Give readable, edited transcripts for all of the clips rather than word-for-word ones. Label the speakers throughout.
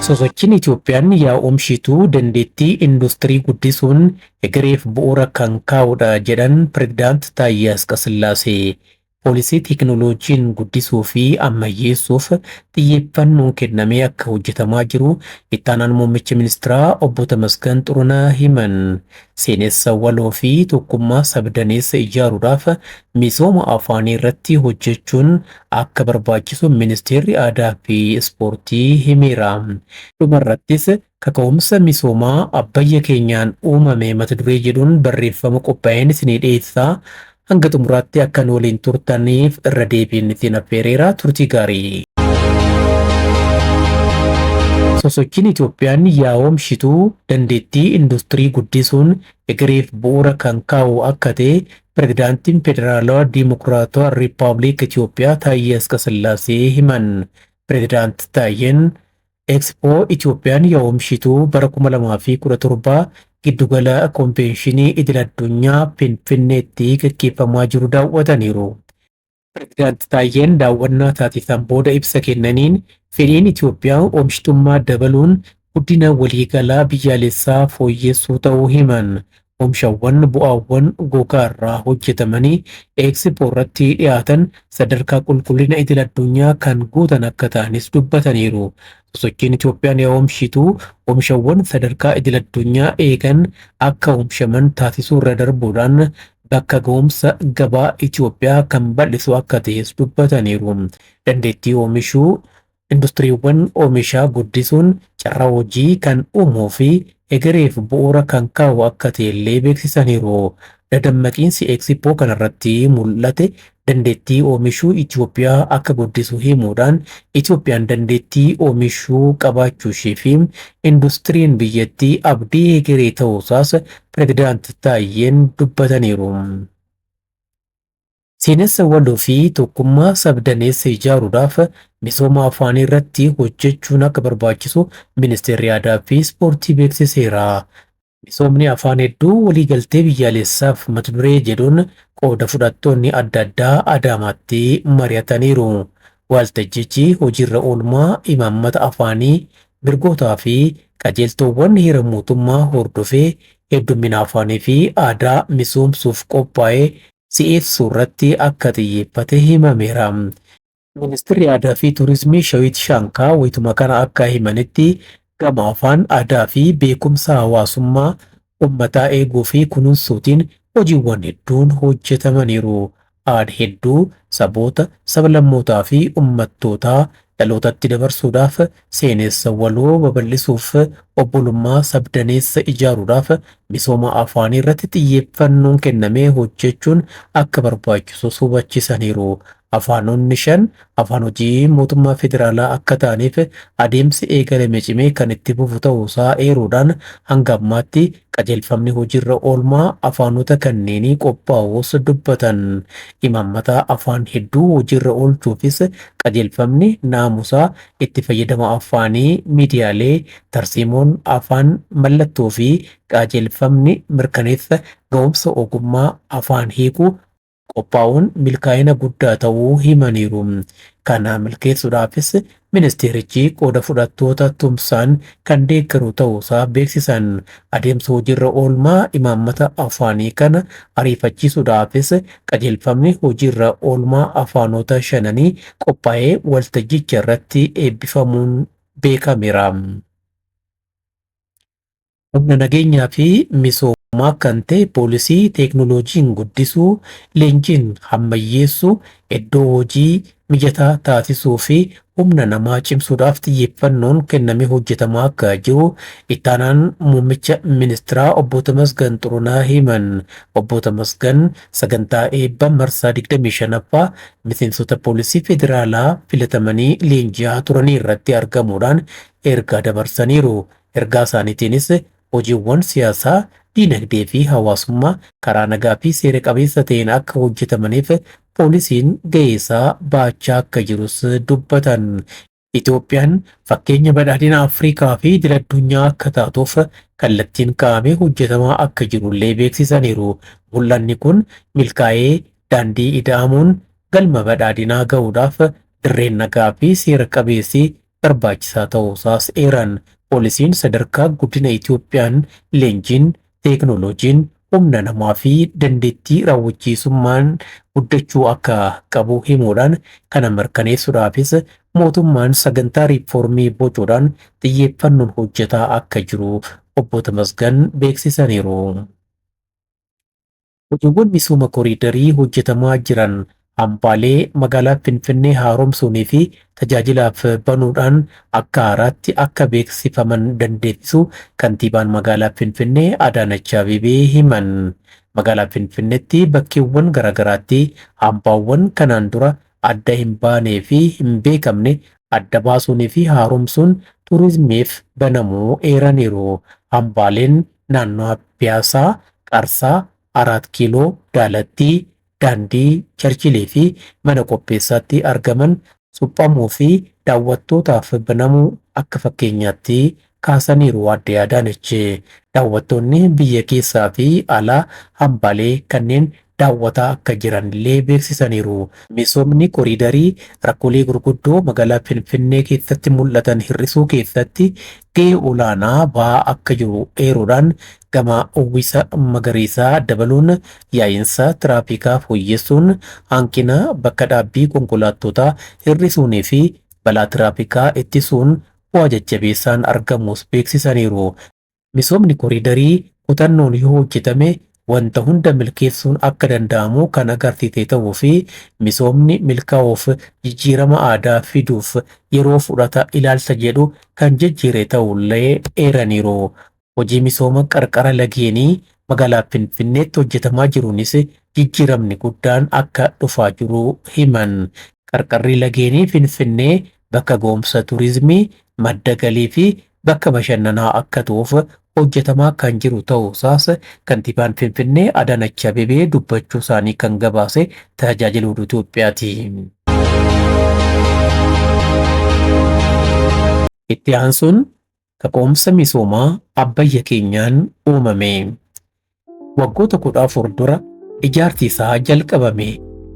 Speaker 1: Sosochiin Itoophiyaan yaa'omshituu dandeettii industirii guddisuun egereef bu'uura kan kaa'udha jedhan Pireezidaant Taayyee Asqasillaasee. Poolisii teekinooloojiin guddisuu fi ammayyeessuuf xiyyeeffannoon kennamee akka hojjetamaa jiru itti aanaan muummicha ministeeraa obbo Tamasgan Xurunaa himan. Seenessa waloo fi tokkummaa sabdaneessa ijaaruudhaaf misooma afaanii irratti hojjechuun akka barbaachisu ministeerri aadaa fi ispoortii himeera. Dhumarrattis kaka'umsa misoomaa abbayya keenyaan uumame mata duree jedhuun barreeffama qophaa'een isinii dhiyeessaa. Hanga xumuraatti akkan waliin turtaniif irra deebiin isin affeereera turtii gaarii. Sosochiin Itoophiyaan yaa'omshituu dandeettii industirii guddisuun egereef bu'uura kan kaa'u akka ta'e Pireezidaantiin Federaalawaa Dimokiraatawaa Riippaabilika Itoophiyaa Taayyee Asqasillaasee himan. Pireezidaant Taayyeen Ekspoo Itoophiyaan yaa'omshituu bara 2017 giddugala konvenshinii idil-addunyaa Finfinneetti gaggeeffamaa jiru daawwataniiru. Pireezidaant Taayyeen daawwannaa taasisan booda ibsa kennaniin fedhiin Itoophiyaa oomishtummaa dabaluun guddina waliigalaa biyyaalessaa fooyyessuu ta'uu himan. Oomishawwan bu'aawwan gogaa irraa hojjetamanii Ekspoo irratti dhiyaatan sadarkaa qulqullina idil-addunyaa kan guutan akka ta'anis dubbataniiru. Sosochiin Itoophiyaan yaa'omshituu oomishawwan sadarkaa idil-addunyaa eegan akka oomishaman taasisuu irra darbuudhaan bakka ga'umsa gabaa Itoophiyaa kan bal'isu akka ta'es dubbataniiru. Dandeettii oomishuu industiriiwwan oomishaa guddisuun carraa hojii kan uumuu fi egereef bu'uura kan kaa'u akka ta'e illee beeksisaniiru. Dadammaqiinsi Ekspoo kanarratti mul'ate dandeettii oomishuu Itoophiyaa akka guddisu himuudhaan Itoophiyaan dandeettii oomishuu qabaachuu ishee fi industiriin biyyattii abdii egeree ta'uusaas Pireezidaant Taayyeen dubbataniiru. Seenessa waloo fi tokkummaa sabdaneessa ijaaruudhaaf misooma afaanii irratti hojjechuun akka barbaachisu ministeerri aadaa fi ispoortii beeksiseera. Misoomni afaan hedduu waliigaltee biyyaalessaaf mata duree jedhuun qooda fudhattoonni adda addaa Adaamaatti mari'ataniiru. Waltajjichi hojiirra oolmaa imaammata afaanii mirgootaa fi qajeeltowwan heera mootummaa hordofee heddummina afaanii fi aadaa misoomsuuf qophaa'ee si'eessuu irratti akka xiyyeeffate himameera. Ministeerri aadaa fi turizimii Shawit Shaankaa wayituma kana akka himanitti gama afaan aadaa fi beekumsa hawaasummaa uummataa eeguu fi kunuunsuutiin hojiiwwan hedduun hojjetamaniiru. Aadaa hedduu saboota, sablammootaa fi uummattootaa dhalootatti dabarsuudhaaf seenessa waloo babal'isuuf obbolummaa sabdaneessa ijaaruudhaaf misooma afaanii irratti xiyyeeffannoon kennamee hojjechuun akka barbaachisu hubachiisaniiru. Afaanonni 5 afaan hojii mootummaa federaalaa akka ta'aniif adeemsi eegalame cimee kan itti fufu ta'uusaa eeruudhaan hanga ammaatti qajeelfamni hojiirra oolmaa afaanota kanneenii qophaa'uus dubbatan. Imaammata afaan hedduu hojiirra oolchuufis qajeelfamni naamusaa itti fayyadama afaanii miidiyaalee tarsiimoon afaan mallattoo fi qajeelfamni mirkaneessa ga'umsa ogummaa afaan hiikuu qophaa'uun milkaa'ina guddaa ta'uu himaniiru. Kana milkeessuudhaafis ministeerichi qooda fudhattoota tumsaan kan deeggaru ta'uusaa beeksisan. Adeemsa hojiirra oolmaa imaammata afaanii kana ariifachiisuudhaafis qajeelfamni hojiirra oolmaa afaanota 5 qophaa'ee waltajjicha irratti eebbifamuun beekameera. Humna nageenyaa fi misoomaa kan ta'e poolisii teeknooloojiin guddisuu, leenjiin ammayyeessuu, iddoo hojii mijataa taasisuu fi humna namaa cimsuudhaaf xiyyeeffannoon kennamee hojjetamaa akka jiru itti aanaan muummicha ministeeraa obbo Tamasgan Xurunaa himan. Obbo Tamasgan sagantaa eebba marsaa 25ffaa miseensota poolisii federaalaa filatamanii leenji'aa turanii irratti argamuudhaan ergaa dabarsaniiru. Ergaa isaaniitiinis hojiiwwan siyaasaa, diinagdee fi hawaasummaa karaa nagaa fi seera qabeessa ta'een akka hojjetamaniif poolisiin ga'eesaa baachaa akka jirus dubbatan. Itoophiyaan fakkeenya badhaadhina Afrikaa fi idil-addunyaa akka taatuuf kallattiin kaa'amee hojjetamaa akka jirullee beeksisaniiru. Mul'anni kun milkaa'ee daandii ida'amuun galma badhaadhinaa ga'uudhaaf dirreen nagaa fi seera qabeessi barbaachisaa ta'uusaas eeran. Poolisiin sadarkaa guddina Itoophiyaan leenjiin, teeknooloojiin, humna namaa fi dandeettii raawwachiisummaan guddachuu akka qabu himuudhaan kana mirkaneessuudhaafis mootummaan sagantaa riiformii bocuudhaan xiyyeeffannoon hojjetaa akka jiru obbo Tamasgan beeksisaniiru. Hojiiwwan misooma koriidarii hojjetamaa jiran hambaalee magaalaa Finfinnee haaromsuunii fi tajaajilaaf banuudhaan akka haaraatti akka beeksifaman dandeessisu kantiibaan magaalaa Finfinnee Adaanach Abeebee himan. Magaalaa Finfinneetti bakkeewwan garaagaraatti hambaawwan kanaan dura adda hin baanee fi hin beekamne adda baasuunii fi haaromsuun turizimiif banamuu eeraniiru. Hambaaleen naannoo Piyaasaa, Qarsaa, Araat Kiiloo, Daalattii, daandii Charchilee fi mana qopheessaatti argaman suphamuu fi daawwattootaaf banamuu akka fakkeenyaatti kaasaniiru adde Adaanach. Daawwattoonni biyya keessaa fi alaa hambaalee kanneen daawwataa akka jiran illee beeksisaniiru. Misoomni koriidarii rakkoolee gurguddoo magaalaa Finfinnee keessatti mul'atan hir'isuu keessatti gahee olaanaa ba'aa akka jiru eeruudhaan gama uwwisa magariisaa dabaluun yaa'insa tiraafikaa fooyyessuun hanqina bakka dhaabbii konkolaattotaa hir'isuunii fi balaa tiraafikaa ittisuun bu'aa jajjabeessaan argamus beeksisaniiru. Misoomni koriidarii kutannoon yoo hojjetame wanta hunda milkeessuun akka danda'amu kan agarsiise ta'uu fi misoomni milkaa'uuf jijjiirama aadaa fiduuf yeroo fudhata ilaalcha jedhu kan jijjiire ta'ullee eeraniiru. Hojii misooma qarqara lageenii magaalaa Finfinneetti hojjetamaa jiruunis jijjiiramni guddaan akka dhufaa jiru himan. Qarqarri lageenii Finfinnee bakka ga'umsa turizimii, madda galii fi bakka bashannanaa akka ta'uuf hojjetamaa kan jiru ta'uusaas kantiibaan Finfinnee Adaanach Abeebee dubbachuu isaanii kan gabaase tajaajila oduu Itoophiyaati. Itti aansuun ka'umsa misoomaa Abbayya keenyaan uumame. Waggoota 14 dura ijaarsi isaa jalqabame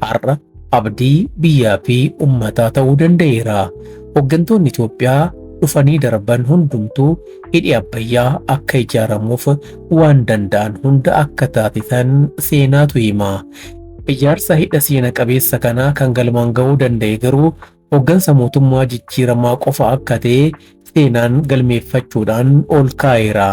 Speaker 1: har'a abdii biyyaa fi uummataa ta'uu danda'eera. Hooggantoonni Itoophiyaa dhufanii darban hundumtuu hidhi Abbayyaa akka ijaaramuuf waan danda'an hunda akka taasisan seenaatu hima. Ijaarsa hidha seena qabeessa kanaa kan galmaan ga'uu danda'e garuu hooggansa mootummaa jijjiiramaa qofa akka ta'e seenaan galmeeffachuudhaan ol kaa'eera.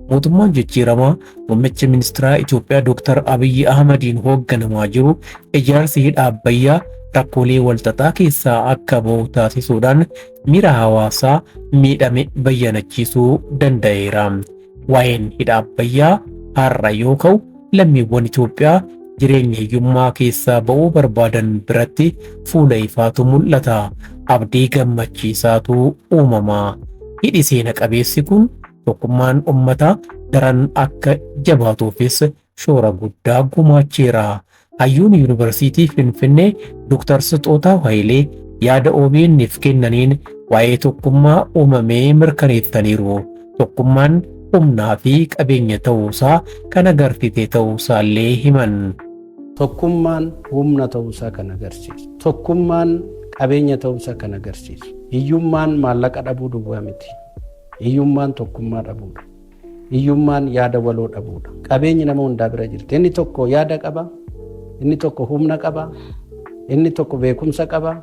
Speaker 1: Mootummaan jijjiiramaa muummicha ministeeraa Itoophiyaa Dr. Abiyyi Ahmadiin hoogganamaa jiru ijaarsi hidha Abbayyaa rakkoolee walxaxaa keessaa akka ba'u taasisuudhaan miira hawaasaa miidhame bayyanachiisuu danda'eera. Waa'een hidha Abbayyaa har'a yoo ka'u lammiiwwan Itoophiyaa jireenya hiyyummaa keessaa ba'uu barbaadan biratti fuula ifaatu mul'ata. Abdii gammachiisaatu uumama. Hidhi seena qabeessi kun tokkummaan uummataa daran akka jabaatuufis shoora guddaa gumaacheera. Hayyuun Yuunivarsiitii Finfinnee Dr. Sixootaa Hayilee yaada OBN'f kennaniin waa'ee tokkummaa uumamee mirkaneessaniiru. Tokkummaan humnaa fi qabeenya ta'uusaa kan agarsiise ta'uusaallee himan.
Speaker 2: Tokkummaan humna ta'uusaa kan agarsiisu. Tokkummaan qabeenya ta'uusaa kan agarsiisu. Hiyyummaan maallaqa dhabuu duwwaa miti. Hiyyummaan tokkummaa dhabuudha. Hiyyummaan yaada waloo dhabuudha. Qabeenyi nama hundaa bira jirti. Inni tokko yaada qaba. Inni tokko humna qaba. Inni tokko beekumsa qaba.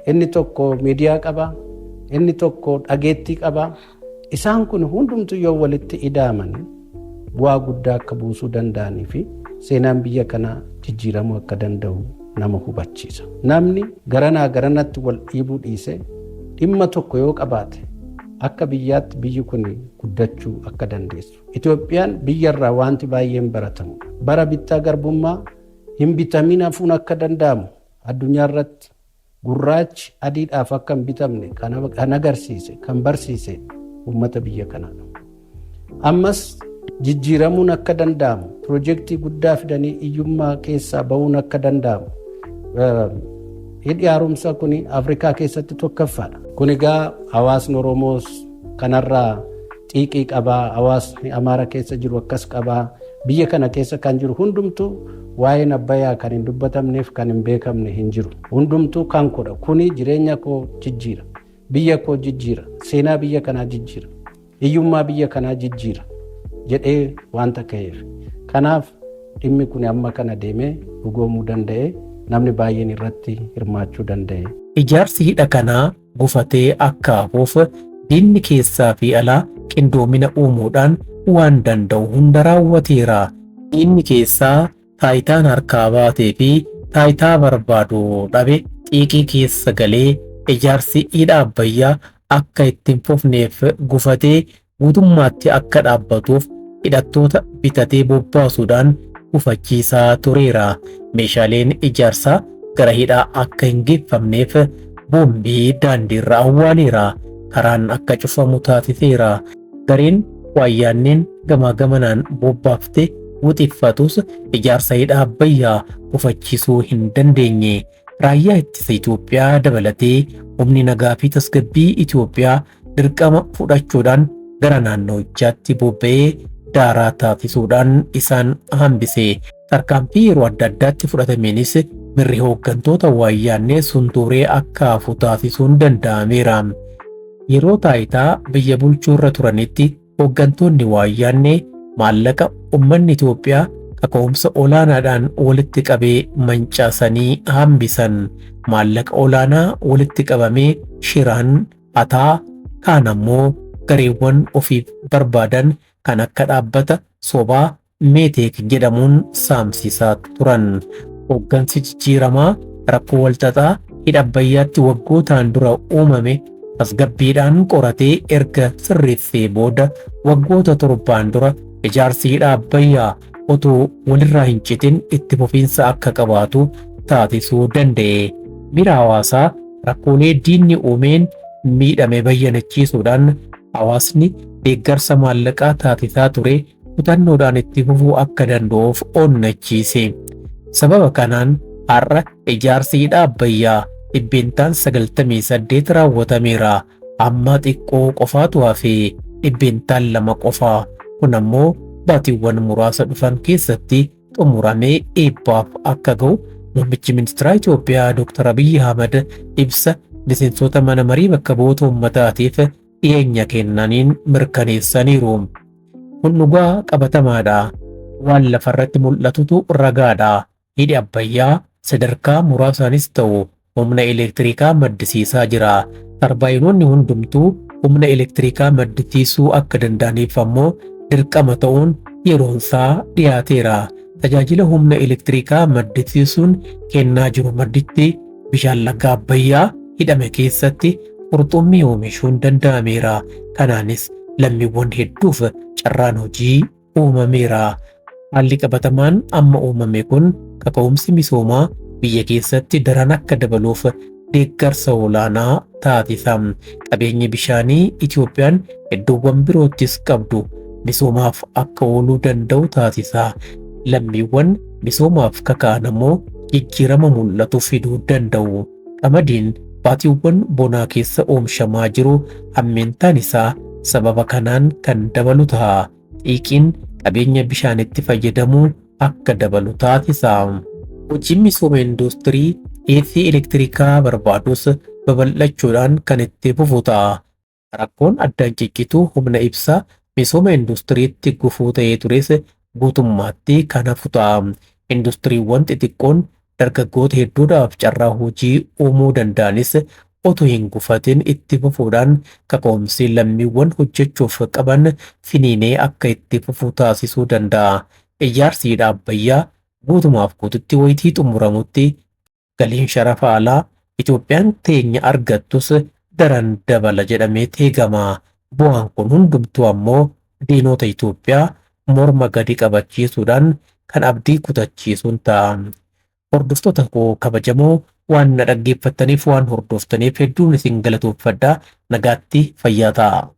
Speaker 2: Inni tokko miidiyaa qaba. Inni tokko dhageettii qaba. Isaan kun hundumtu yoo walitti ida'aman bu'aa guddaa akka buusuu danda'anii fi seenaan biyya kanaa jijjiiramuu akka danda'u nama hubachiisa. Namni garanaa garanatti wal dhiibuu dhiise dhimma tokko yoo qabaate akka biyyaatti biyyi kun guddachuu akka dandeessu. Itoophiyaan biyyarraa wanti baay'een baratamu. Bara bittaa garbummaa hin bitamin hafuun akka danda'amu addunyaa irratti gurraachi adiidhaaf akka hin bitamne kan agarsiise kan barsiise uummata biyya kanaadha. Ammas jijjiiramuun akka danda'amu piroojeektii guddaa fidanii hiyyummaa keessaa ba'uun akka danda'amu hidhi haaromsaa kun Afrikaa keessatti tokkoffaadha. Kun egaa hawaasni Oromoos kanarraa xiiqii qabaa, hawaasni Amaaraa keessa jiru akkas qabaa, biyya kana keessa kan jiru hundumtuu waa'een Abbayyaa kan hin dubbatamneef kan hin beekamne hin jiru. Hundumtuu kan godha. Kuni jireenya koo jijjiira. biyya koo jijjiira, seenaa biyya kanaa jijjiira, hiyyummaa biyya kanaa jijjiira jedhee wanta ka'eef. Kanaaf dhimmi kun amma kana deemee dhugoomuu danda'e, namni baay'een irratti hirmaachuu danda'e.
Speaker 1: Ijaarsi hidha kanaa gufatee akka hafuuf diinni keessaa fi alaa qindoomina uumuudhaan waan danda'u hunda raawwateera. Diinni keessaa taayitaan harkaa baatee fi taayitaa barbaadu dhabe xiiqii keessa galee ijaarsi hidha Abbayyaa akka ittiin fufneef gufatee guutummaatti akka dhaabbatuuf hidhattoota bitatee bobbaasuudhaan gufachiisaa tureera. Meeshaaleen ijaarsaa gara hidhaa akka hin geeffamneef boombii daandiirra awwaaleera. Karaan akka cufamu taasiseera. Gareen waayyaanneen gamaa gamanaan bobbaaftee wuxiffatus ijaarsa hidha Abbayyaa gufachiisuu hin dandeenye. Raayyaa ittisa Itoophiyaa dabalatee humni nagaa fi tasgabbii Itoophiyaa dirqama fudhachuudhaan gara naannochaatti bobba'ee daaraa taasisuudhaan isaan hambise. Tarkaanfii yeroo adda addaatti fudhatameenis mirri hooggantoota waayyaannee suntuuree akka hafu taasisuun danda'ameera. Yeroo taayitaa biyya bulchuurra turanitti hooggantoonni waayyaannee maallaqa uummanni Itoophiyaa kaka'umsa olaanaadhaan walitti qabee mancaasanii hambisan. Maallaqa olaanaa walitti qabamee shiraan hataa kaan ammoo gareewwan ofiif barbaadan kan akka dhaabbata sobaa meeteek jedhamuun saamsisaa turan. Hooggansi jijjiiramaa rakkoo walxaxaa hidha Abbayyaatti waggootaan dura uumame tasgabbiidhaan qoratee erga sirreessee booda waggoota 7 dura ijaarsi hidha Abbayyaa otoo walirraa hin citin itti fufiinsa akka qabaatu taasisuu danda'e. Miira hawaasaa rakkoolee diinni uumeen miidhame bayyanachiisuudhaan hawaasni deeggarsa maallaqaa taasisaa ture kutannoodhaan itti fufuu akka danda'uuf onnachiise. Sababa kanaan har'a ijaarsi hidha Abbayyaa dhibbeentaan 98 raawwatameera. Amma xiqqoo qofaatu hafe dhibbeentaan 2 qofa. Kun ammoo baatiiwwan muraasa dhufan keessatti xumuramee eebbaaf akka ga'u muummichi ministeera Itoophiyaa Dr. Abiy Ahmed ibsa miseensota mana marii bakka bu'oota uummataatiif dhiyeenya kennaniin mirkaneessaniiru. Kun dhugaa qabatamaadha. Waan lafarratti mul'atutu ragaadha. Hidhi Abbayyaa sadarkaa muraasaanis ta'u humna elektirikaa maddisiisaa jira. Tarbaayinoonni hundumtuu humna elektirikaa maddisiisuu akka danda'aniif ammoo dirqama ta'uun yeroonsaa dhiyaateera. Tajaajila humna elektirikaa maddisiisuun kennaa jiru madditti bishaan laga Abbayyaa hidhame keessatti qurxummii oomishuun danda'ameera. Kanaanis lammiiwwan hedduuf carraan hojii uumameera. Haalli qabatamaan amma uumame kun kaka'umsi misoomaa biyya keessatti daran akka dabaluuf deeggarsa olaanaa taasisa. Qabeenyi bishaanii Itoophiyaan iddoowwan biroottis qabdu misoomaaf akka ooluu danda'u taasisa. Lammiiwwan misoomaaf kaka'an ammoo jijjiirama mul'atu fiduu danda'u. Qamadiin baatiiwwan bonaa keessa oomishamaa jiru hammeentaan isaa sababa kanaan kan dabalu ta'a. Xiiqiin qabeenya bishaanitti fayyadamuu akka dabalu taasisa. Hojiin misooma industirii dhiyeessii elektirikaa barbaadus babal'achuudhaan kan itti fufu ta'a. Rakkoon addaan ciccituu humna ibsaa misooma industiriitti gufuu ta'ee tures guutummaatti kan hafu ta'a. Industiriiwwan xixiqqoon dargaggoota hedduudhaaf carraa hojii uumuu danda'anis otoo hin gufatin itti fufuudhaan kaka'umsi lammiiwwan hojjechuuf qaban finiinee akka itti fufu taasisuu danda'a. Ijaarsi hidha Abbayyaa guutumaaf guututti wayitii xumuramutti galiin sharafa alaa Itoophiyaan teenya argattus daran dabala jedhamee eegama. Bu'aan kun hundumtuu ammoo diinota Itoophiyaa morma gadi qabachiisuudhaan kan abdii kutachiisuun ta'a. Hordoftoota koo kabajamoo waan na dhaggeeffattaniif waan hordoftaniif hedduun isin galatoomfadha. Nagaatti fayyaa ta'a.